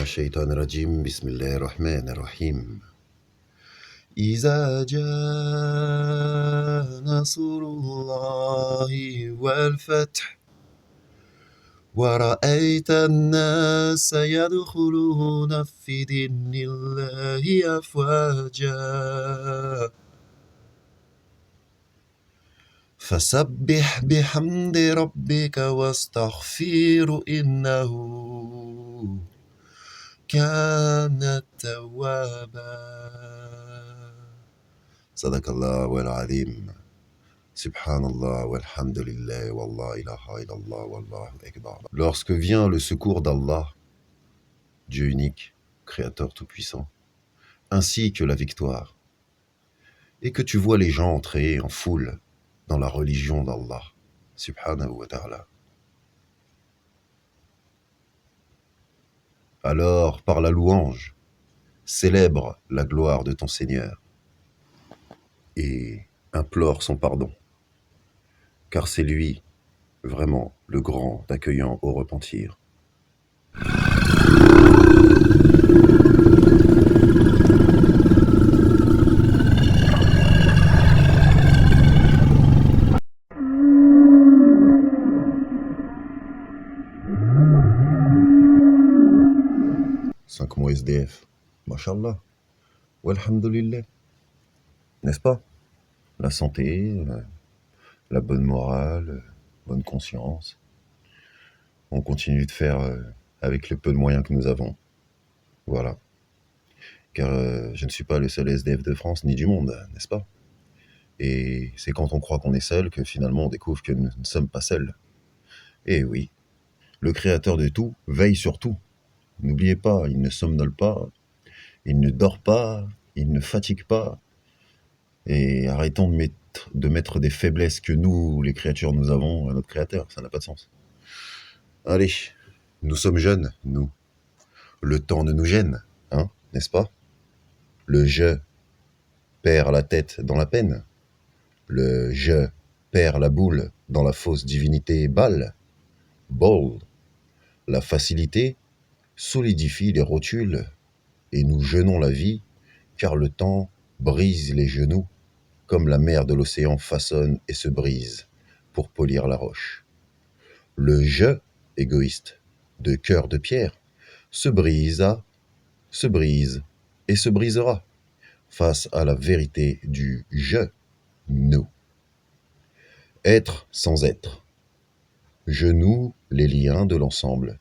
الشيطان الرجيم بسم الله الرحمن الرحيم إذا جاء نصر الله والفتح ورأيت الناس يدخلون في دين الله أفواجا فسبح بحمد ربك واستغفر إنه كان توابا صدق الله والعظيم Subhanallah walhamdulillah wallah ilaha illallah wallahu akbar. Lorsque vient le secours d'Allah, Dieu unique, Créateur tout-puissant, ainsi que la victoire, et que tu vois les gens entrer en foule dans la religion d'Allah, subhanahu wa ta'ala, alors par la louange, célèbre la gloire de ton Seigneur et implore son pardon, car c'est lui vraiment le grand accueillant au repentir. Cinq mots SDF, mashallah, walhamdulillah, n'est-ce pas? La santé, la bonne morale, bonne conscience. On continue de faire avec le peu de moyens que nous avons. Voilà. Car je ne suis pas le seul SDF de France ni du monde, n'est-ce pas? Et c'est quand on croit qu'on est seul que finalement on découvre que nous ne sommes pas seuls. Et oui, le créateur de tout veille sur tout. N'oubliez pas, il ne somnole pas, il ne dort pas, il ne fatigue pas. Et arrêtons de mettre des faiblesses que nous, les créatures, nous avons à notre créateur. Ça n'a pas de sens. Allez, nous sommes jeunes, nous. Le temps ne nous gêne, hein, n'est-ce pas? Le je perd la tête dans la peine. Le je perd la boule dans la fausse divinité Baal. Bold. La facilité solidifie les rotules et nous jeûnons la vie car le temps brise les genoux comme la mer de l'océan façonne et se brise pour polir la roche. Le je égoïste de cœur de pierre se brise et se brisera face à la vérité du je, nous. Être sans être. Je noue les liens de l'ensemble,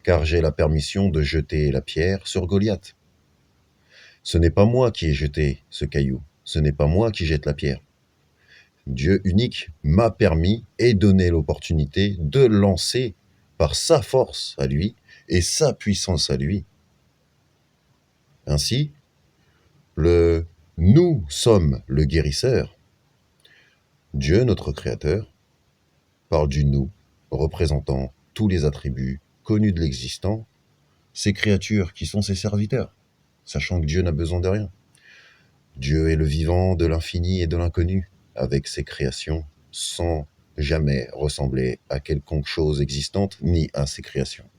car j'ai la permission de jeter la pierre sur Goliath. Ce n'est pas moi qui ai jeté ce caillou, ce n'est pas moi qui jette la pierre. Dieu unique m'a permis et donné l'opportunité de lancer par sa force à lui et sa puissance à lui. Ainsi, nous sommes le guérisseur. Dieu, notre Créateur, parle du nous, représentant tous les attributs connus de l'existant, ces créatures qui sont ses serviteurs, sachant que Dieu n'a besoin de rien. Dieu est le vivant de l'infini et de l'inconnu, avec ses créations, sans jamais ressembler à quelconque chose existante, ni à ses créations.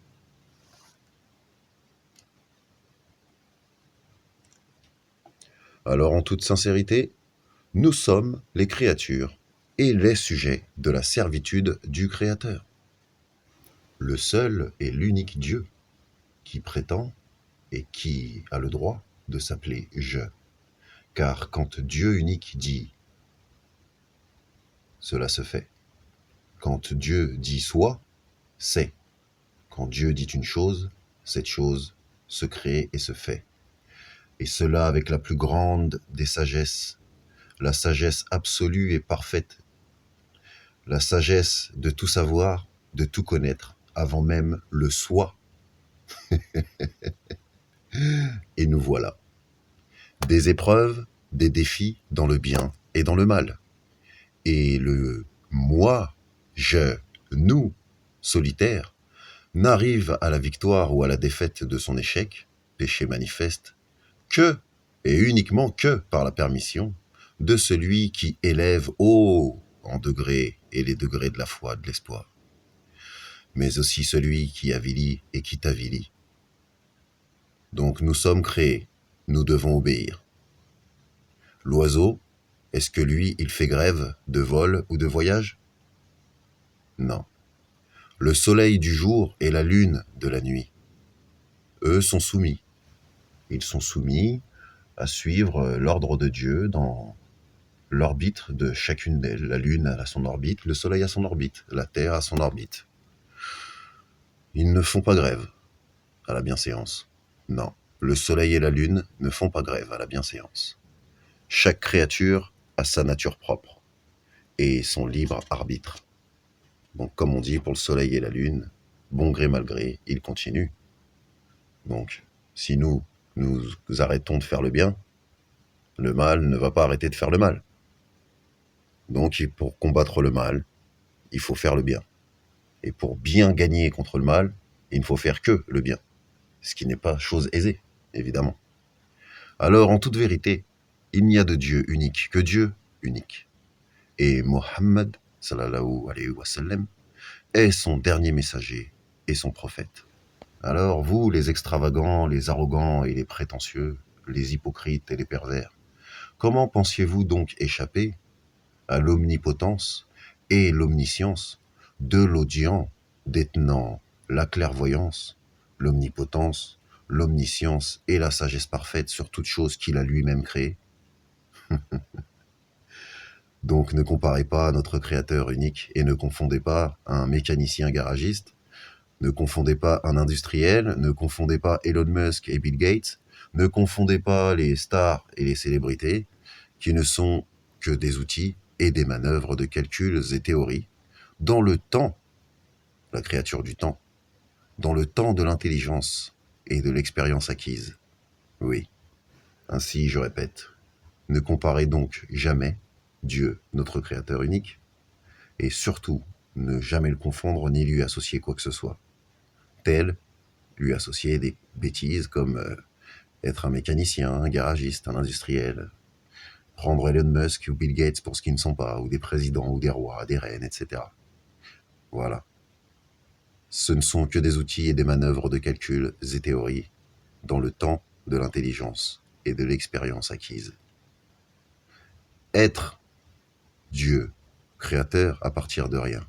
Alors, en toute sincérité, nous sommes les créatures et les sujets de la servitude du Créateur. Le seul et l'unique Dieu qui prétend et qui a le droit de s'appeler « je ». Car quand Dieu unique dit, cela se fait. Quand Dieu dit soit, c'est. Quand Dieu dit une chose, cette chose se crée et se fait. Et cela avec la plus grande des sagesses, la sagesse absolue et parfaite, la sagesse de tout savoir, de tout connaître, avant même le soi. Et nous voilà. Des épreuves, des défis dans le bien et dans le mal. Et le moi, je, nous, solitaire, n'arrive à la victoire ou à la défaite de son échec, péché manifeste, que, et uniquement que par la permission de celui qui élève haut en degrés et les degrés de la foi, de l'espoir, mais aussi celui qui avilit et qui t'avilit. Donc nous sommes créés, nous devons obéir. L'oiseau, est-ce que lui, il fait grève de vol ou de voyage? Non. Le soleil du jour et la lune de la nuit, eux sont soumis. Ils sont soumis à suivre l'ordre de Dieu dans l'orbite de chacune d'elles. La lune a son orbite, le soleil a son orbite, la terre a son orbite. Ils ne font pas grève à la bienséance. Non, le soleil et la lune ne font pas grève à la bienséance. Chaque créature a sa nature propre et son libre arbitre. Donc comme on dit pour le soleil et la lune, bon gré mal gré, ils continuent. Donc si nous arrêtons de faire le bien, le mal ne va pas arrêter de faire le mal. Donc pour combattre le mal, il faut faire le bien. Et pour bien gagner contre le mal, il ne faut faire que le bien. Ce qui n'est pas chose aisée, évidemment. Alors, en toute vérité, il n'y a de Dieu unique que Dieu unique. Et Mohammed, sallallahu alayhi wa sallam, est son dernier messager et son prophète. Alors, vous, les extravagants, les arrogants et les prétentieux, les hypocrites et les pervers, comment pensiez-vous donc échapper à l'omnipotence et l'omniscience de l'audient détenant la clairvoyance, l'omnipotence, l'omniscience et la sagesse parfaite sur toute chose qu'il a lui-même créée? Donc ne comparez pas à notre créateur unique et ne confondez pas un mécanicien garagiste, ne confondez pas un industriel, ne confondez pas Elon Musk et Bill Gates, ne confondez pas les stars et les célébrités qui ne sont que des outils et des manœuvres de calculs et théories dans le temps, la créature du temps, dans le temps de l'intelligence et de l'expérience acquise. Oui, ainsi je répète, ne comparez donc jamais Dieu, notre créateur unique, et surtout ne jamais le confondre ni lui associer quoi que ce soit. Tel, lui associer des bêtises comme être un mécanicien, un garagiste, un industriel, prendre Elon Musk ou Bill Gates pour ce qu'ils ne sont pas, ou des présidents, ou des rois, des reines, etc. Voilà. Ce ne sont que des outils et des manœuvres de calcul et théories dans le temps de l'intelligence et de l'expérience acquise. Être Dieu, créateur à partir de rien.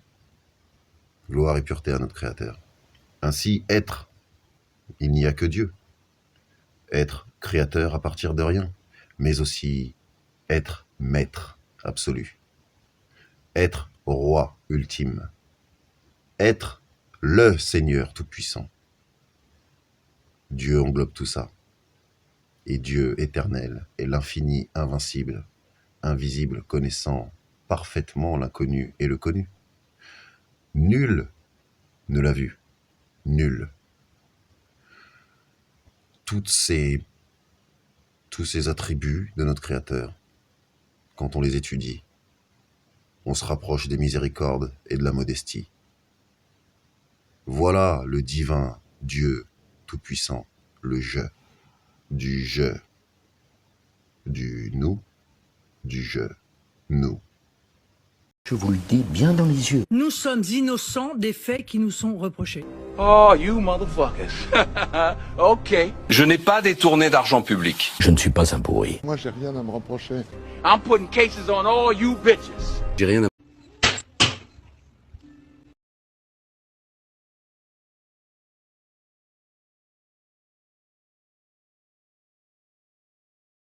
Gloire et pureté à notre créateur. Ainsi, être, il n'y a que Dieu. Être créateur à partir de rien, mais aussi être maître absolu. Être roi ultime. Être le Seigneur tout-puissant. Dieu englobe tout ça. Et Dieu éternel est l'infini invincible, invisible, connaissant parfaitement l'inconnu et le connu. Nul ne l'a vu. Nul. Tous ces attributs de notre Créateur, quand on les étudie, on se rapproche des miséricordes et de la modestie. Voilà le divin Dieu tout-puissant, le je, du nous, du je, nous. Je vous le dis bien dans les yeux. Nous sommes innocents des faits qui nous sont reprochés. Oh, you motherfuckers. OK. Je n'ai pas détourné d'argent public. Je ne suis pas un pourri. Moi, j'ai rien à me reprocher. I'm putting cases on all you bitches. J'ai rien à